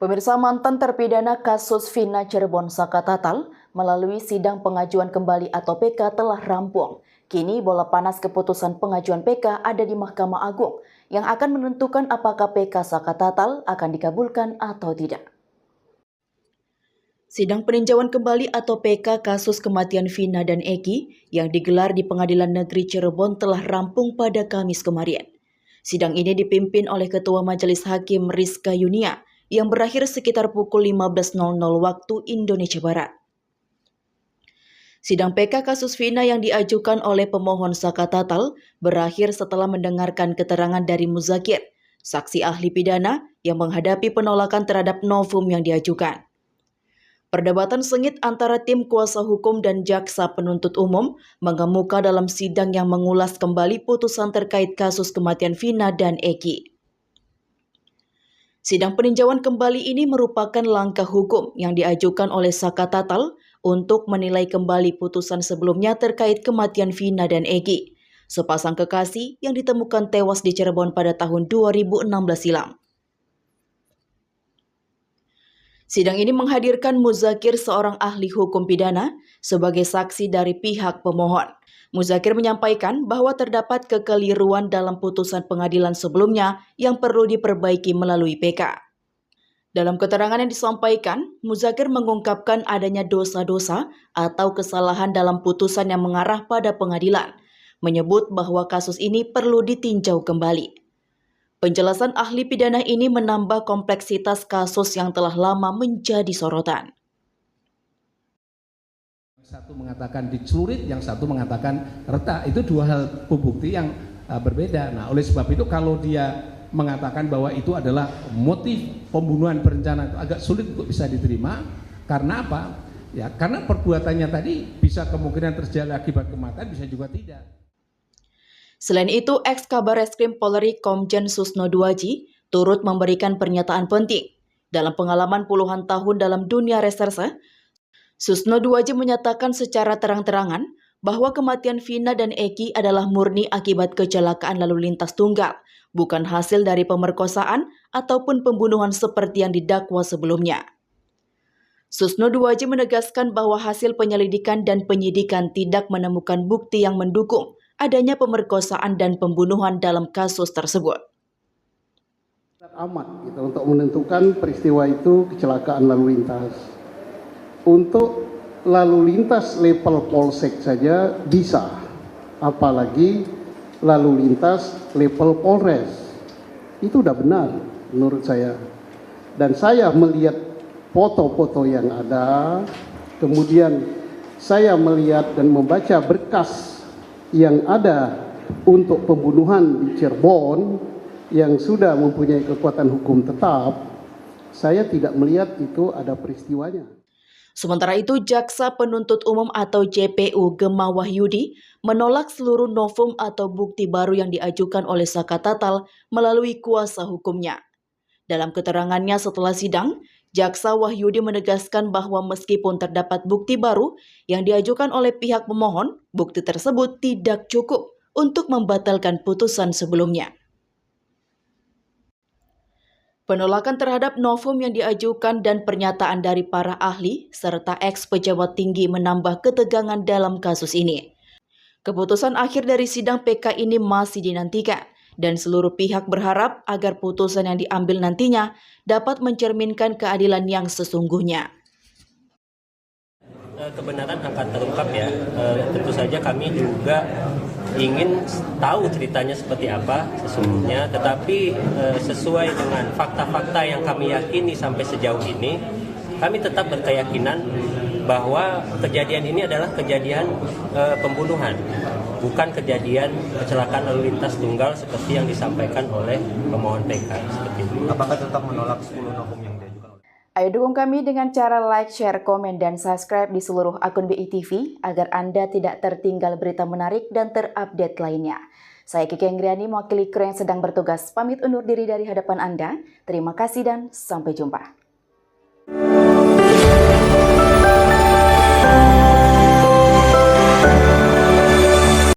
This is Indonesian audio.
Pemirsa, mantan terpidana kasus Vina Cirebon Saka Tatal melalui sidang pengajuan kembali atau PK telah rampung. Kini bola panas keputusan pengajuan PK ada di Mahkamah Agung yang akan menentukan apakah PK Saka Tatal akan dikabulkan atau tidak. Sidang peninjauan kembali atau PK kasus kematian Vina dan Eki yang digelar di Pengadilan Negeri Cirebon telah rampung pada Kamis kemarin. Sidang ini dipimpin oleh Ketua Majelis Hakim Rizka Yunia yang berakhir sekitar pukul 15.00 waktu Indonesia Barat. Sidang PK kasus Vina yang diajukan oleh pemohon Saka Tatal berakhir setelah mendengarkan keterangan dari Muzakir, saksi ahli pidana yang menghadapi penolakan terhadap novum yang diajukan. Perdebatan sengit antara tim kuasa hukum dan jaksa penuntut umum mengemuka dalam sidang yang mengulas kembali putusan terkait kasus kematian Vina dan Eki. Sidang peninjauan kembali ini merupakan langkah hukum yang diajukan oleh Saka Tatal untuk menilai kembali putusan sebelumnya terkait kematian Vina dan Eki, sepasang kekasih yang ditemukan tewas di Cirebon pada tahun 2016 silam. Sidang ini menghadirkan Muzakir, seorang ahli hukum pidana, sebagai saksi dari pihak pemohon. Muzakir menyampaikan bahwa terdapat kekeliruan dalam putusan pengadilan sebelumnya yang perlu diperbaiki melalui PK. Dalam keterangan yang disampaikan, Muzakir mengungkapkan adanya dosa-dosa atau kesalahan dalam putusan yang mengarah pada pengadilan, menyebut bahwa kasus ini perlu ditinjau kembali. Penjelasan ahli pidana ini menambah kompleksitas kasus yang telah lama menjadi sorotan. Satu mengatakan dicelurit, yang satu mengatakan retak. Itu dua hal pembukti yang berbeda. Nah, oleh sebab itu kalau dia mengatakan bahwa itu adalah motif pembunuhan berencana, itu agak sulit untuk bisa diterima. Karena apa? Ya, karena perbuatannya tadi bisa kemungkinan terjadi akibat kematian, bisa juga tidak. Selain itu, ex-Kabareskrim Polri Komjen Susno Duaji turut memberikan pernyataan penting. Dalam pengalaman puluhan tahun dalam dunia reserse, Susno Duaji menyatakan secara terang-terangan bahwa kematian Vina dan Eki adalah murni akibat kecelakaan lalu lintas tunggal, bukan hasil dari pemerkosaan ataupun pembunuhan seperti yang didakwa sebelumnya. Susno Duaji menegaskan bahwa hasil penyelidikan dan penyidikan tidak menemukan bukti yang mendukung adanya pemerkosaan dan pembunuhan dalam kasus tersebut. Amat gitu, untuk menentukan peristiwa itu kecelakaan lalu lintas. Untuk lalu lintas level polsek saja bisa, apalagi lalu lintas level polres. Itu udah benar menurut saya. Dan saya melihat foto-foto yang ada, kemudian saya melihat dan membaca berkas yang ada untuk pembunuhan di Cirebon yang sudah mempunyai kekuatan hukum tetap, saya tidak melihat itu ada peristiwanya. Sementara itu, Jaksa Penuntut Umum atau JPU Gema Wahyudi menolak seluruh novum atau bukti baru yang diajukan oleh Saka Tatal melalui kuasa hukumnya. Dalam keterangannya setelah sidang, Jaksa Wahyudi menegaskan bahwa meskipun terdapat bukti baru yang diajukan oleh pihak pemohon, bukti tersebut tidak cukup untuk membatalkan putusan sebelumnya. Penolakan terhadap novum yang diajukan dan pernyataan dari para ahli serta ex-pejabat tinggi menambah ketegangan dalam kasus ini. Keputusan akhir dari sidang PK ini masih dinantikan dan seluruh pihak berharap agar putusan yang diambil nantinya dapat mencerminkan keadilan yang sesungguhnya. Kebenaran akan terungkap ya, tentu saja kami juga ingin tahu ceritanya seperti apa sesungguhnya, tetapi sesuai dengan fakta-fakta yang kami yakini sampai sejauh ini, kami tetap berkeyakinan bahwa kejadian ini adalah kejadian pembunuhan, bukan kejadian kecelakaan lalu lintas tunggal seperti yang disampaikan oleh pemohon PK. Seperti itu. Apakah tetap menolak 10 novum yang diajukan? Ayo dukung kami dengan cara like, share, komen, dan subscribe di seluruh akun BI TV agar Anda tidak tertinggal berita menarik dan terupdate lainnya. Saya Kiki Anggriani, mewakili kru yang sedang bertugas, pamit undur diri dari hadapan Anda. Terima kasih dan sampai jumpa.